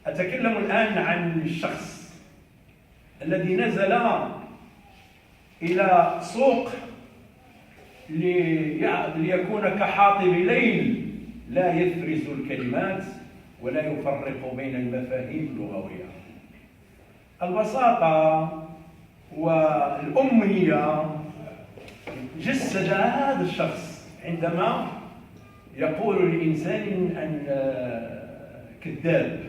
أتكلم الآن عن الشخص الذي نزل إلى سوق ليكون كحاطب ليل لا يفرز الكلمات ولا يفرق بين المفاهيم اللغوية. البساطة والأمية جسد هذا الشخص عندما يقول لإنسان أن كذاب،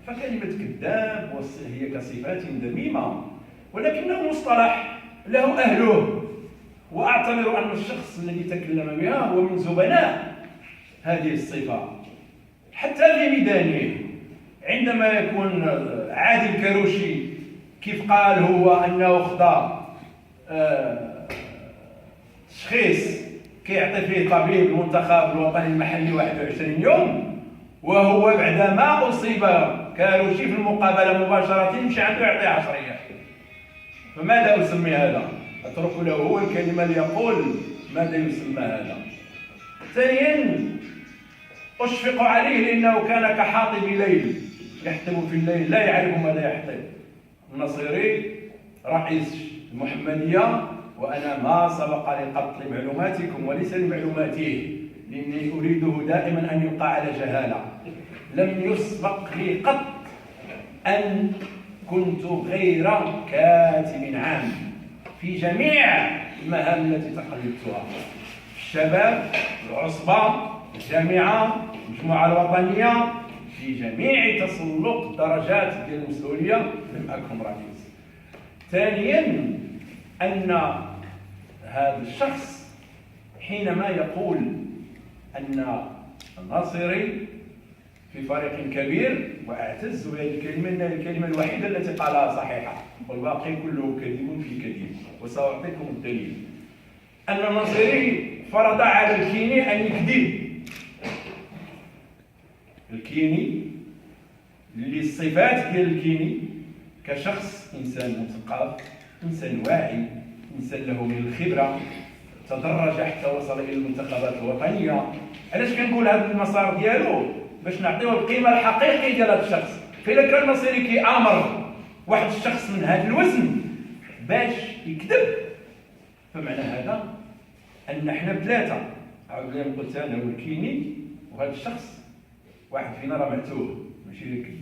فكلمة كذاب هي كصفات ذميمة، ولكنه مصطلح له أهله، وأعتبر أن الشخص الذي تكلم بها هو من زبناء هذه الصفة. حتى في ميدانه عندما يكون عادل كروشي كيف قال هو أنه خضع تشخيص كيعطي فيه طبيب المنتخب الوطني المحلي 21 يوم، وهو بعدما أصيب كروشي في المقابلة مباشرة مشى عنده يعطيه 10 أيام. فماذا أسمي هذا؟ أترك له هو الكلمة ليقول ماذا يسمى هذا. ثانيا، أشفق عليه لأنه كان كحاطب ليل يحطب في الليل لا يعرف ماذا يحطب. النصيري رئيس المحمدية، وأنا ما سبق لقط لمعلوماتكم وليس لمعلوماته، لأني أريده دائما أن يبقى على جهالة. لم يسبق لي قط أن كنت غير كاتب عام في جميع المهام التي تقلدتها: الشباب، العصبة، الجامعة، المجموعة الوطنية، في جميع تسلق الدرجات ديال المسؤولية لم أكن رئيس. ثانيا، أن هذا الشخص حينما يقول أن الناصري في فريق كبير، وأعتز بهذه الكلمة أنها الكلمة الوحيدة التي قالها صحيحة، والباقي كله كذب في كذب، وسأعطيكم الدليل. أن الناصري فرض على الكيني أن يكذب. الكيني للصفات ديال الكيني كشخص إنسان مثقف، إنسان واعي، إنسان له من الخبرة، تدرج حتى وصل إلى المنتخبات الوطنية. علاش كنقول هذا المسار ديالو؟ باش نعطيو القيمة الحقيقية ديال هذا الشخص. فإلا كان الناصري كيأمر واحد الشخص من هذا الوزن باش يكذب، فمعنى هذا أن حنا بثلاثة، عاود لي قلت أنا والكيني وهذا الشخص، واحد فينا راه معتوه ماشي كذاب.